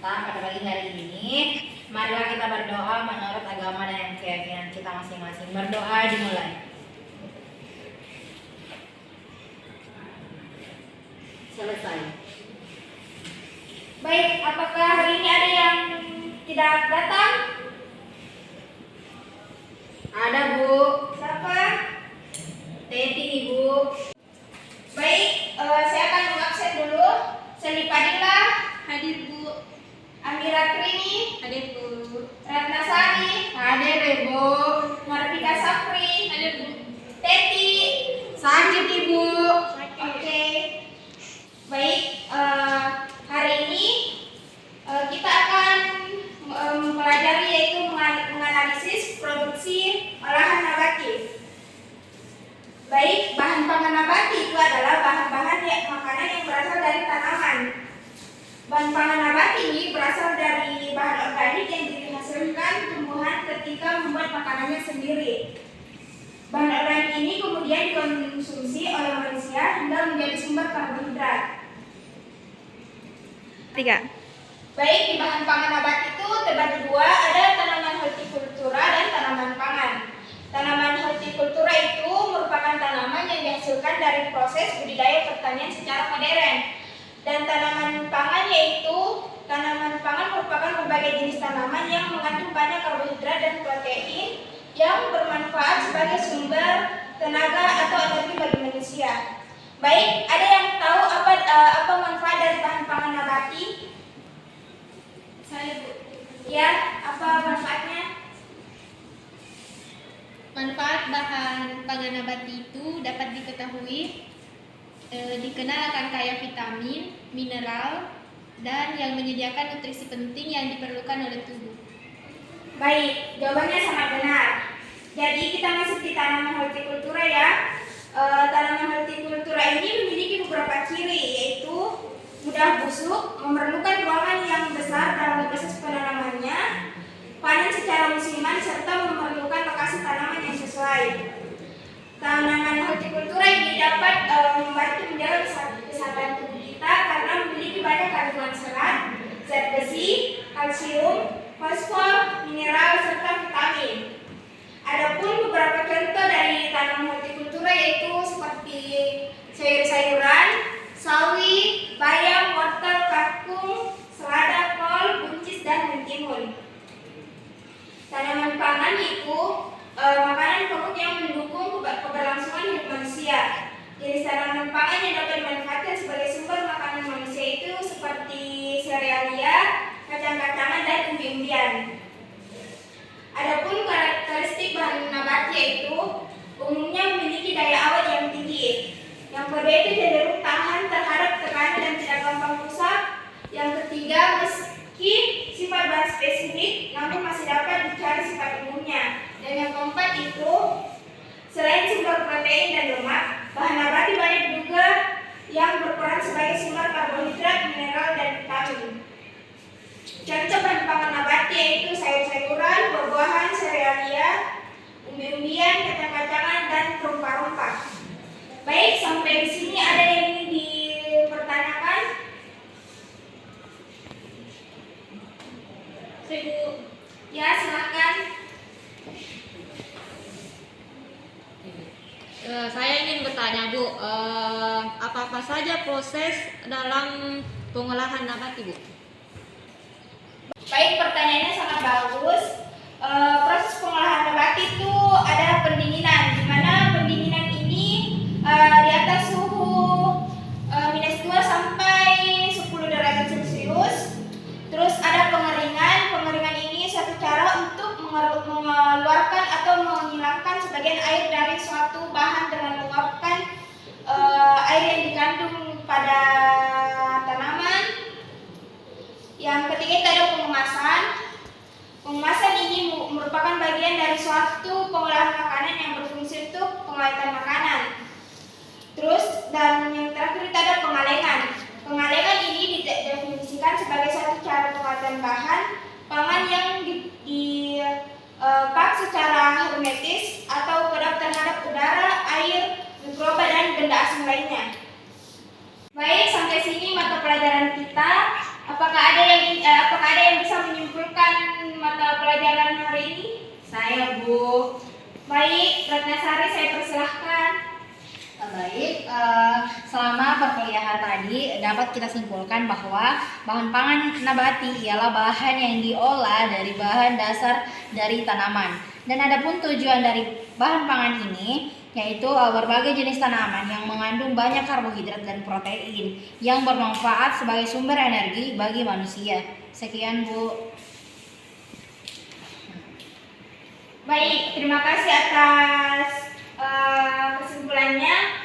pada pagi hari ini, marilah kita berdoa menurut agama dan keyakinan kita masing-masing. Berdoa dimulai. Selesai. Baik, apakah hari ini ada yang tidak datang? Ada, Bu. Siapa? Teti, Ibu. Baik, saya akan mengabsen dulu. Selipadila. Hadir, Bu. Amira Trini. Hadir, Bu. Ratna Sari. Hadir, Ibu. Mardika Sapri. Hadir, Bu. Teti. Sakit, Ibu. Oke. Baik, hari ini kita akan mempelajari yaitu menganalisis produksi olahan nabati. Baik, bahan pangan nabati itu adalah bahan-bahan makanan yang berasal dari tanaman. Bahan pangan nabati ini berasal dari bahan organik yang dihasilkan tumbuhan ketika membuat makanannya sendiri. Bahan organik ini kemudian dikonsumsi oleh manusia hingga menjadi sumber karbohidrat. 3. Baik, di bahan pangan nabati itu terbagi dua, ada tanaman hortikultura dan tanaman pangan. Tanaman hortikultura itu merupakan tanaman yang dihasilkan dari proses budidaya pertanian secara modern. Dan tanaman pangan yaitu tanaman pangan merupakan berbagai jenis tanaman yang mengandung banyak karbohidrat dan protein yang bermanfaat sebagai sumber tenaga atau energi bagi manusia. Baik, ada yang tahu apa manfaat dari bahan pangan nabati? Saya, Bu. Ya, apa manfaatnya? Manfaat bahan pangan nabati itu dapat diketahui dikenal akan kaya vitamin, mineral, dan yang menyediakan nutrisi penting yang diperlukan oleh tubuh. Baik, jawabannya sangat benar. Jadi kita masuk di tanaman hortikultura ya. Tanaman hortikultura ini memiliki beberapa ciri, yaitu mudah busuk, memerlukan ruangan yang besar dalam proses penanamannya, panen secara musiman, serta memerlukan lokasi tanaman yang sesuai. Tanaman hortikultura ini dapat membantu menjaga kesehatan tubuh kita karena memiliki banyak kandungan serat, zat besi, kalsium, fosfor, mineral, serta vitamin. Adapun beberapa contoh dari tanaman hortikultura yaitu seperti sayur-sayuran, sawi, bayam, wortel, kangkung, selada, kol, buncis, dan mentimun. Tanaman pangan itu makanan pokok yang mendukung keberlangsungan hidup manusia. Jenis tanaman pangan yang dapat dimanfaatkan sebagai sumber makanan manusia itu seperti serealia, kacang-kacangan, dan umbi-umbian. Adapun karakteristik bahan nabati yaitu umumnya memiliki daya awet yang tinggi. Yang kedua itu cenderung tahan terhadap tekanan dan tidak gampang rusak. Yang ketiga, meski sifat bahan spesifik, namun masih dapat dicari sifat umumnya. Dan yang keempat itu, selain sumber protein dan lemak, bahan nabati banyak juga yang berperan sebagai sumber karbohidrat, mineral, dan vitamin. Contoh bahan pangan nabati yaitu sayur-sayuran, buah-buahan, serealia, umbi-umbian, kacang-kacangan, dan rempah-rempah. Baik, sampai di sini ada yang ingin dipertanyakan? Bu. Ya, silakan. Saya ingin bertanya, Bu, apa-apa saja proses dalam pengolahan nabati, Bu? Baik, pertanyaannya sangat bagus. Proses pengolahan nabati itu ada pendinginan, di mana pendinginan ini di atas suhu -2 sampai 10 derajat Celcius. Terus ada pengeringan. Pengeringan ini suatu cara untuk mengeluarkan atau menghilangkan sebagian air dari suatu bahan dengan menguapkan air yang dikandung pada tanaman. Yang ketiga itu ada pengemasan. Pengemasan ini merupakan bagian dari suatu pengolahan makanan yang berfungsi untuk pengawetan makanan. Terus, dan yang terakhir itu ada pengalengan. Pengalengan ini didefinisikan sebagai suatu cara pengawetan bahan pangan yang dipak secara hermetis atau kedap terhadap udara, air, mikroba, dan benda asing lainnya. Baik, sampai sini mata pelajaran kita. Apakah Ratnasari, saya persilahkan. Baik, selama perkuliahan tadi dapat kita simpulkan bahwa bahan pangan nabati ialah bahan yang diolah dari bahan dasar dari tanaman. Dan adapun tujuan dari bahan pangan ini yaitu berbagai jenis tanaman yang mengandung banyak karbohidrat dan protein yang bermanfaat sebagai sumber energi bagi manusia. Sekian, Bu. Baik, terima kasih atas kesimpulannya.